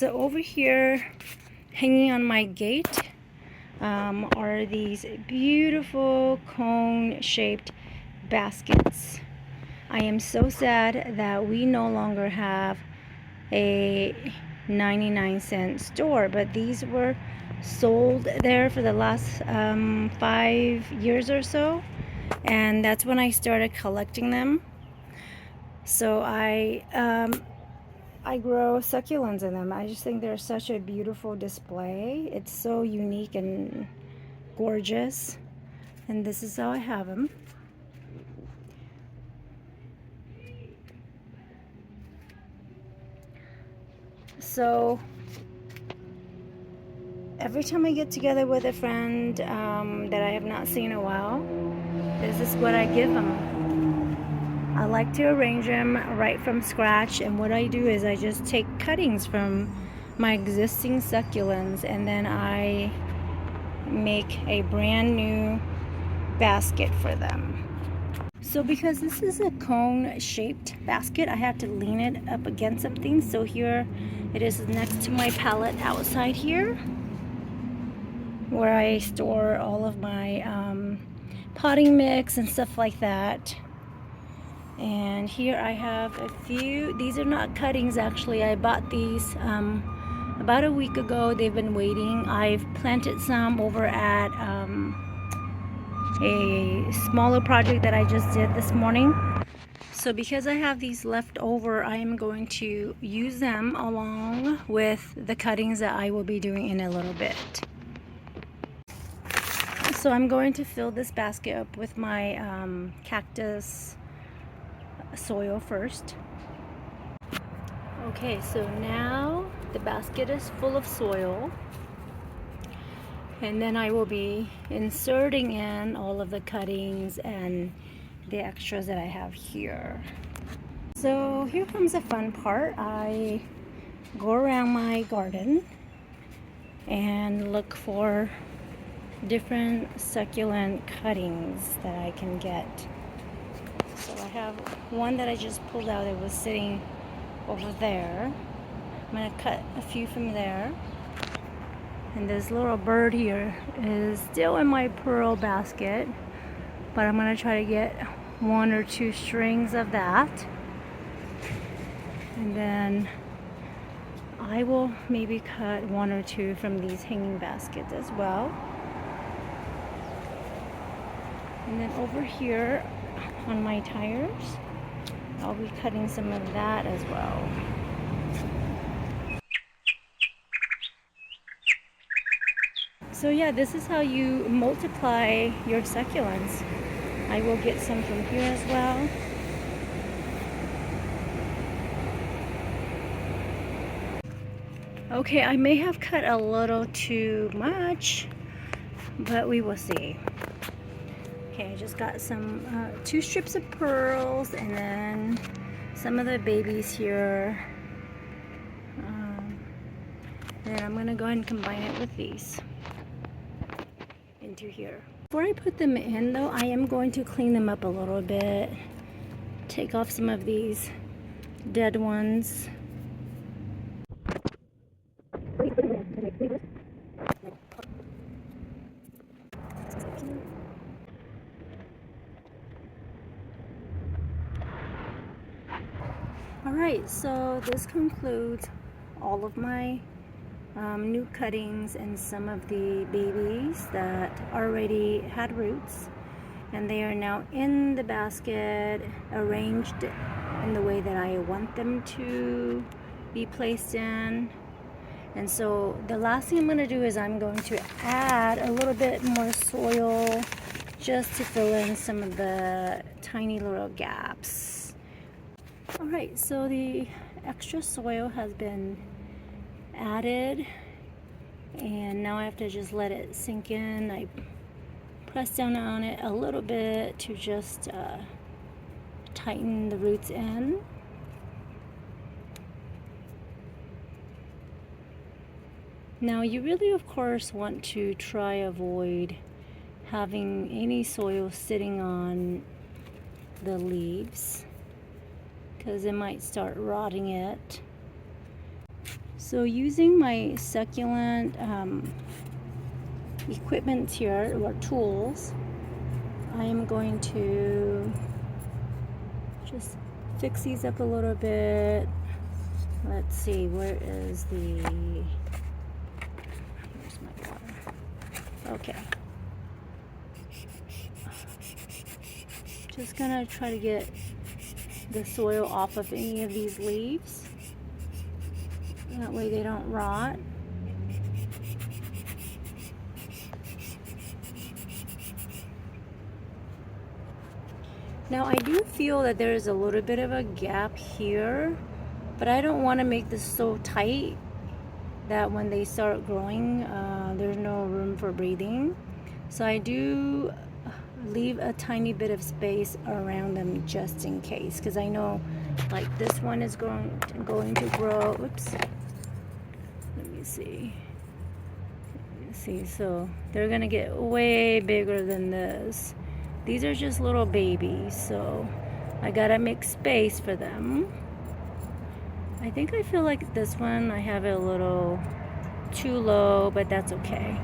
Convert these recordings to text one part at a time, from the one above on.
So over here, hanging on my gate, are these beautiful cone-shaped baskets. I am so sad that we no longer have a 99-cent store, but these were sold there for the last 5 years or so, and that's when I started collecting them. So I grow succulents in them. I just think they're such a beautiful display. It's so unique and gorgeous. And this is how I have them. So every time I get together with a friend that I have not seen in a while, this is what I give them. I like to arrange them right from scratch, and what I do is I just take cuttings from my existing succulents and then I make a brand new basket for them. So because this is a cone shaped basket, I have to lean it up against something. So here it is next to my pallet outside here, where I store all of my potting mix and stuff like that. And here I have a few. These are not cuttings, actually. I bought these about a week ago. They've been waiting. I've planted some over at a smaller project that I just did this morning. So because I have these left over, I am going to use them along with the cuttings that I will be doing in a little bit. So I'm going to fill this basket up with my cactus soil first. Okay, so now the basket is full of soil, and then I will be inserting in all of the cuttings and the extras that I have here. So here comes the fun part. I go around my garden and look for different succulent cuttings that I can get. So I have one that I just pulled out. It was sitting over there. I'm going to cut a few from there. And this little bird here is still in my pearl basket, but I'm going to try to get 1 or 2 strings of that. And then I will maybe cut 1 or 2 from these hanging baskets as well. And then over here on my tires, I'll be cutting some of that as well. So yeah, this is how you multiply your succulents. I will get some from here as well. Okay, I may have cut a little too much, but we will see. Okay, I just got some 2 strips of pearls and then some of the babies here. And then I'm gonna go ahead and combine it with these into here. Before I put them in though, I am going to clean them up a little bit. Take off some of these dead ones. Alright, so this concludes all of my new cuttings and some of the babies that already had roots, and they are now in the basket, arranged in the way that I want them to be placed in. And so the last thing I'm going to do is I'm going to add a little bit more soil just to fill in some of the tiny little gaps. Alright, so the extra soil has been added, and now I have to just let it sink in. I press down on it a little bit to just tighten the roots in. Now you really of course want to try avoid having any soil sitting on the leaves, because it might start rotting it. So using my succulent equipment here, or tools, I am going to just fix these up a little bit. Let's see, where is the, here's my water. Okay. Just gonna try to get the soil off of any of these leaves. That way they don't rot. Now I do feel that there is a little bit of a gap here, but I don't want to make this so tight that when they start growing, there's no room for breathing. So I do leave a tiny bit of space around them just in case, because I know like this one is going to grow. Oops. Let me see. So they're gonna get way bigger than this. These are just little babies, so I gotta make space for them. I think I feel like this one I have it a little too low, but that's okay.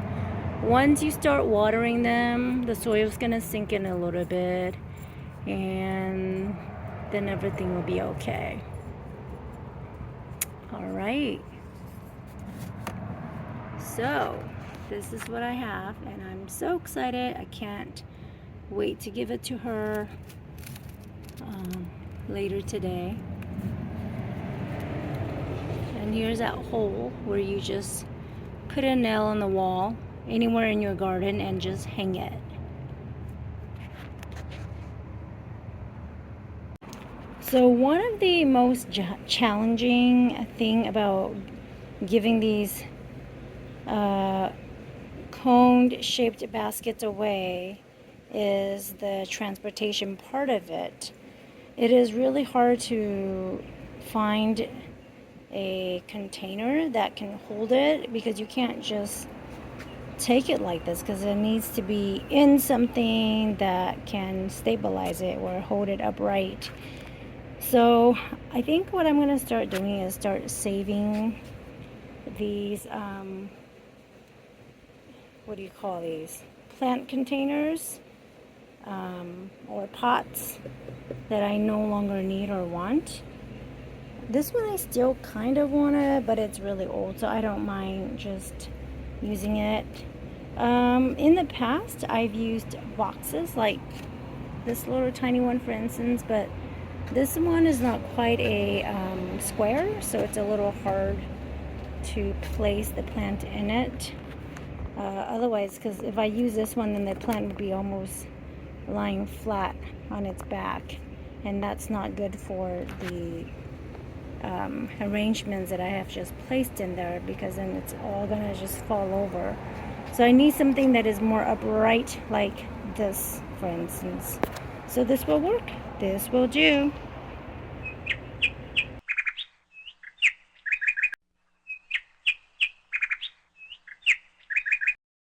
Once you start watering them, the soil's gonna sink in a little bit, and then everything will be okay. All right. So this is what I have, and I'm so excited. I can't wait to give it to her later today. And here's that hole where you just put a nail in the wall anywhere in your garden and just hang it. So one of the most challenging thing about giving these coned shaped baskets away is the transportation part of it. It is really hard to find a container that can hold it, because you can't just take it like this, because it needs to be in something that can stabilize it or hold it upright. So I think what I'm going to start doing is start saving these what do you call these, plant containers or pots that I no longer need or want. This one I still kind of want it, but it's really old, so I don't mind just using it. In the past I've used boxes like this little tiny one, for instance, but this one is not quite a square, so it's a little hard to place the plant in it. Otherwise, because if I use this one, then the plant would be almost lying flat on its back, and that's not good for the arrangements that I have just placed in there, because then it's all gonna just fall over. So I need something that is more upright, like this, for instance. So this will work. This will do.